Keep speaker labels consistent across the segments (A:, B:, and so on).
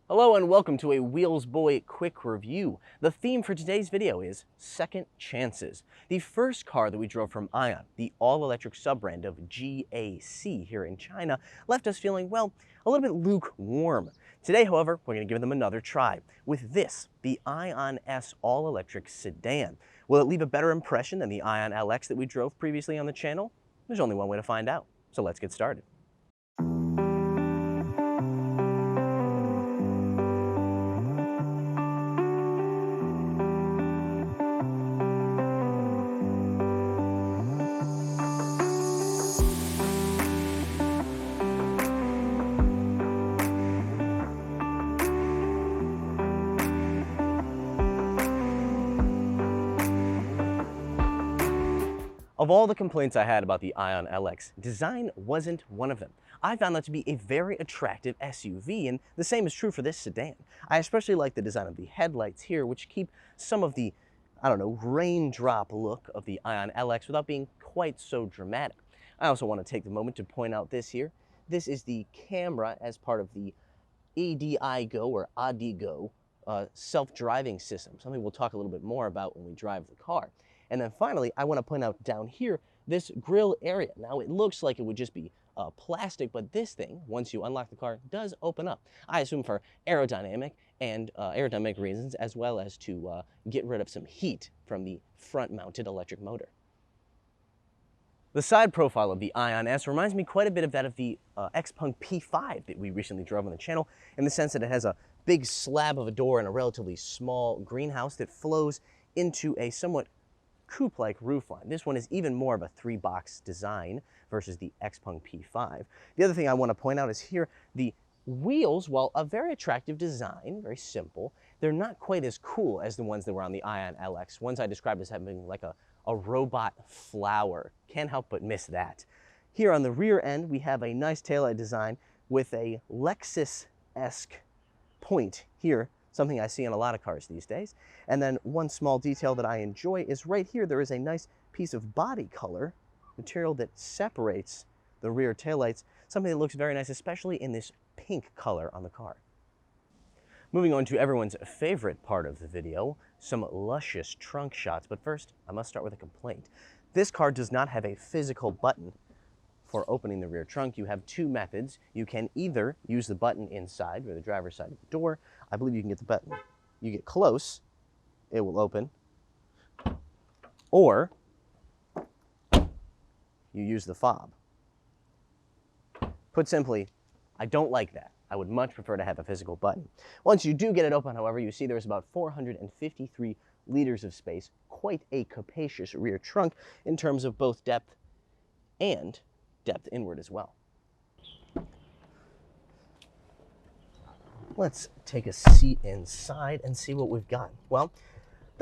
A: Hello and welcome to a Wheels Boy quick review. The theme for today's video is second chances. The first car that we drove from Aion, the all-electric sub-brand of GAC here in China, left us feeling, well, a little bit lukewarm. Today, however, we're going to give them another try with this, the Aion S all-electric sedan. Will it leave a better impression than the Aion LX that we drove previously on the channel? There's only one way to find out, so let's get started. Of all the complaints I had about the Aion LX, design wasn't one of them. I found that to be a very attractive SUV, and the same is true for this sedan. I especially like the design of the headlights here, which keep some of the, raindrop look of the Aion LX without being quite so dramatic. I also want to take the moment to point out this here. This is the camera as part of the ADI-Go or ADI-Go self-driving system, something we'll talk a little bit more about when we drive the car. And then finally, I want to point out down here, this grille area. Now, it looks like it would just be plastic, but this thing, once you unlock the car, does open up. I assume for aerodynamic reasons, as well as to get rid of some heat from the front-mounted electric motor. The side profile of the Aion S reminds me quite a bit of that of the Xpeng P5 that we recently drove on the channel, in the sense that it has a big slab of a door and a relatively small greenhouse that flows into a somewhat coupe-like roofline. This one is even more of a three-box design versus the Xpeng P5. The other thing I want to point out is here, the wheels, while a very attractive design, very simple, they're not quite as cool as the ones that were on the Aion LX. Ones I described as having like a robot flower. Can't help but miss that. Here on the rear end, we have a nice taillight design with a Lexus-esque point here, something I see in a lot of cars these days. And then one small detail that I enjoy is right here, there is a nice piece of body color material that separates the rear taillights, something that looks very nice, especially in this pink color on the car. Moving on to everyone's favorite part of the video, some luscious trunk shots. But first, I must start with a complaint. This car does not have a physical button for opening the rear trunk. You have two methods. You can either use the button inside, or the driver's side of the door. I believe you can get the button. You get close, it will open. Or you use the fob. Put simply, I don't like that. I would much prefer to have a physical button. Once you do get it open, however, you see there's about 453 liters of space, quite a capacious rear trunk in terms of both depth and depth inward as well. Let's take a seat inside and see what we've got. Well,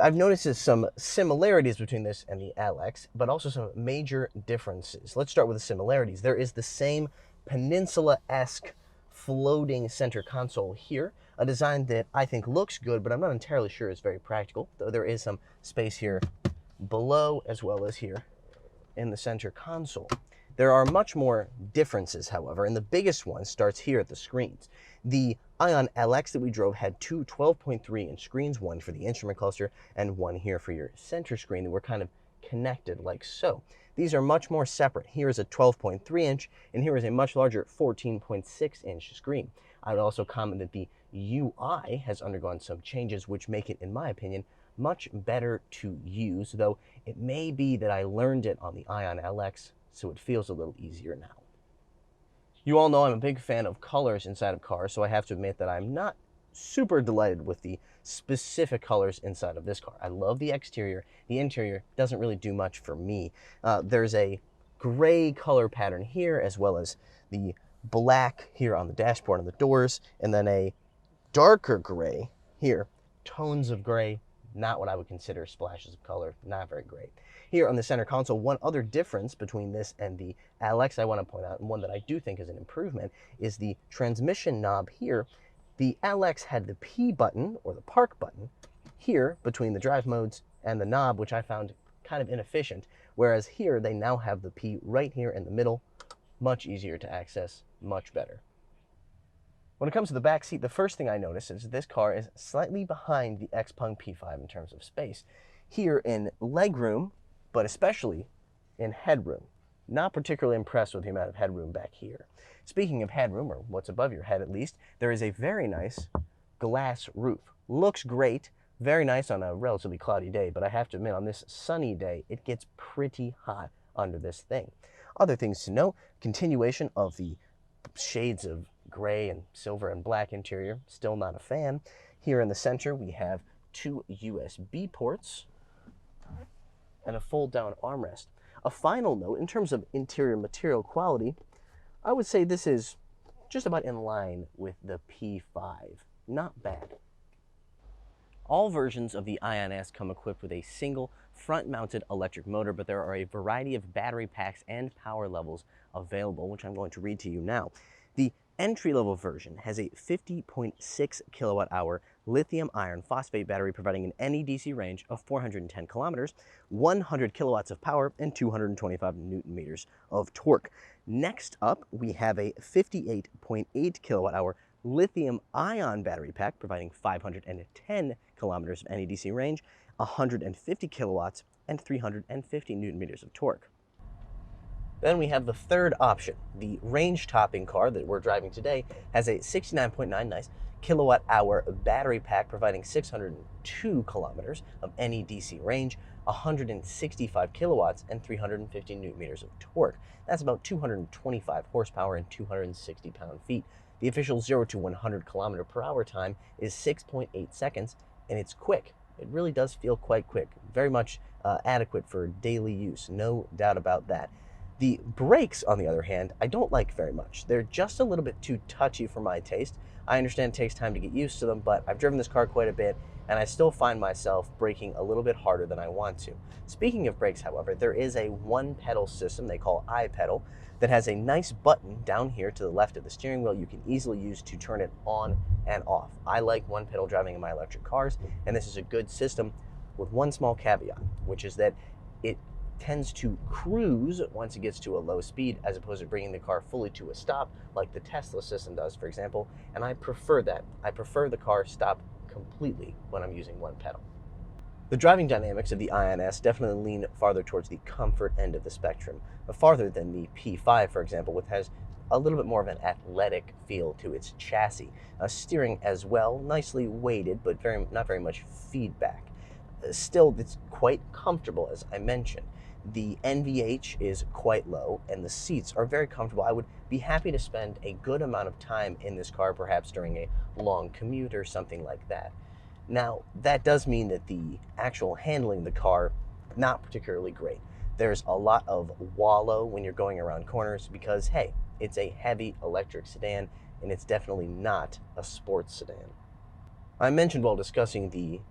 A: I've noticed some similarities between this and the LX, but also some major differences. Let's start with the similarities. There is the same peninsula-esque floating center console here, a design that I think looks good, but I'm not entirely sure is very practical, though there is some space here below as well as here in the center console. There are much more differences, however, and the biggest one starts here at the screens. The Aion LX that we drove had two 12.3-inch screens, one for the instrument cluster and one here for your center screen, that were kind of connected like so. These are much more separate. Here is a 12.3-inch, and here is a much larger 14.6-inch screen. I would also comment that the UI has undergone some changes, which make it, in my opinion, much better to use, though it may be that I learned it on the Aion LX, so it feels a little easier now. You all know I'm a big fan of colors inside of cars, so I have to admit that I'm not super delighted with the specific colors inside of this car. I love the exterior. The interior doesn't really do much for me. There's a gray color pattern here, as well as the black here on the dashboard and the doors, and then a darker gray here. Tones of gray, not what I would consider splashes of color, not very great. Here on the center console, one other difference between this and the LX I want to point out, and one that I do think is an improvement, is the transmission knob here. The LX had the P button, or the park button, here between the drive modes and the knob, which I found kind of inefficient, whereas here they now have the P right here in the middle, much easier to access, much better. When it comes to the back seat, the first thing I notice is this car is slightly behind the Xpeng P5 in terms of space. Here in legroom, but especially in headroom. Not particularly impressed with the amount of headroom back here. Speaking of headroom, or what's above your head at least, there is a very nice glass roof. Looks great, very nice on a relatively cloudy day, but I have to admit on this sunny day, it gets pretty hot under this thing. Other things to note, continuation of the shades of gray and silver and black interior, still not a fan. Here in the center, we have 2 USB ports and a fold-down armrest. A final note, in terms of interior material quality, I would say this is just about in line with the P5. Not bad. All versions of the Aion S come equipped with a single front-mounted electric motor, but there are a variety of battery packs and power levels available, which I'm going to read to you now. The entry-level version has a 50.6 kilowatt-hour lithium iron phosphate battery providing an NEDC range of 410 kilometers, 100 kilowatts of power, and 225 newton meters of torque. Next up, we have a 58.8 kilowatt-hour lithium-ion battery pack providing 510 kilometers of NEDC range, 150 kilowatts, and 350 newton meters of torque. Then we have the third option. The range-topping car that we're driving today has a 69.9 nice kilowatt-hour battery pack providing 602 kilometers of NEDC range, 165 kilowatts, and 350 newton meters of torque. That's about 225 horsepower and 260 pound-feet. The official 0 to 100 kilometer per hour time is 6.8 seconds, and it's quick. It really does feel quite quick. Very much adequate for daily use, no doubt about that. The brakes, on the other hand, I don't like very much. They're just a little bit too touchy for my taste. I understand it takes time to get used to them, but I've driven this car quite a bit, and I still find myself braking a little bit harder than I want to. Speaking of brakes, however, there is a one-pedal system they call iPedal that has a nice button down here to the left of the steering wheel you can easily use to turn it on and off. I like one-pedal driving in my electric cars, and this is a good system with one small caveat, which is that it tends to cruise once it gets to a low speed as opposed to bringing the car fully to a stop like the Tesla system does, for example, and I prefer that. I prefer the car stop completely when I'm using one pedal. The driving dynamics of the Aion S definitely lean farther towards the comfort end of the spectrum, farther than the P5, for example, which has a little bit more of an athletic feel to its chassis. Steering as well, nicely weighted, but not very much feedback. Still, it's quite comfortable, as I mentioned. The NVH is quite low, and the seats are very comfortable. I would be happy to spend a good amount of time in this car, perhaps during a long commute or something like that. Now, that does mean that the actual handling of the car, not particularly great. There's a lot of wallow when you're going around corners because, hey, it's a heavy electric sedan, and it's definitely not a sports sedan. I mentioned while discussing the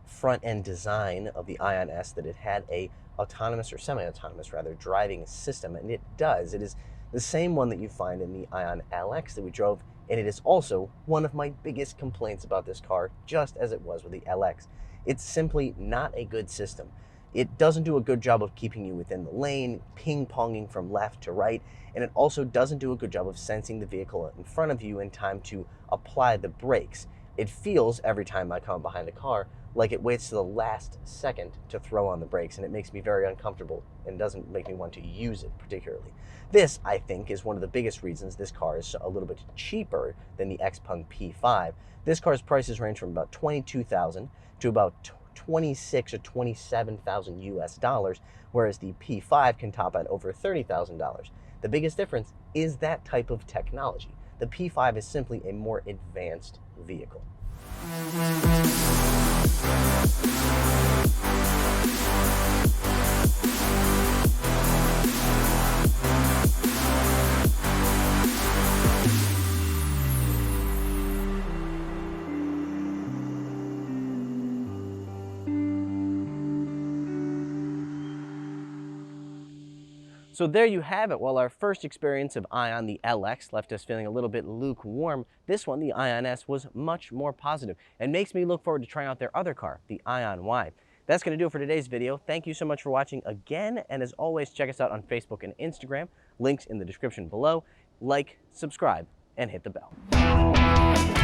A: front-end design of the Aion S that it had a autonomous or semi-autonomous rather driving system, and it does. It is the same one that you find in the Aion LX that we drove, and it is also one of my biggest complaints about this car, just as it was with the LX. It's simply not a good system. It doesn't do a good job of keeping you within the lane, ping-ponging from left to right, and it also doesn't do a good job of sensing the vehicle in front of you in time to apply the brakes. It feels, every time I come behind a car, like it waits to the last second to throw on the brakes, and it makes me very uncomfortable and doesn't make me want to use it particularly. This, I think, is one of the biggest reasons this car is a little bit cheaper than the Xpeng P5. This car's prices range from about $22,000 to about $26,000 or $27,000 US dollars, whereas the P5 can top at over $30,000. The biggest difference is that type of technology. The P5 is simply a more advanced vehicle. So there you have it. While our first experience of Aion the LX left us feeling a little bit lukewarm, this one, the Aion S, was much more positive and makes me look forward to trying out their other car, the Aion Y. That's going to do it for today's video. Thank you so much for watching again, and as always, check us out on Facebook and Instagram. Links in the description below. Like, subscribe, and hit the bell.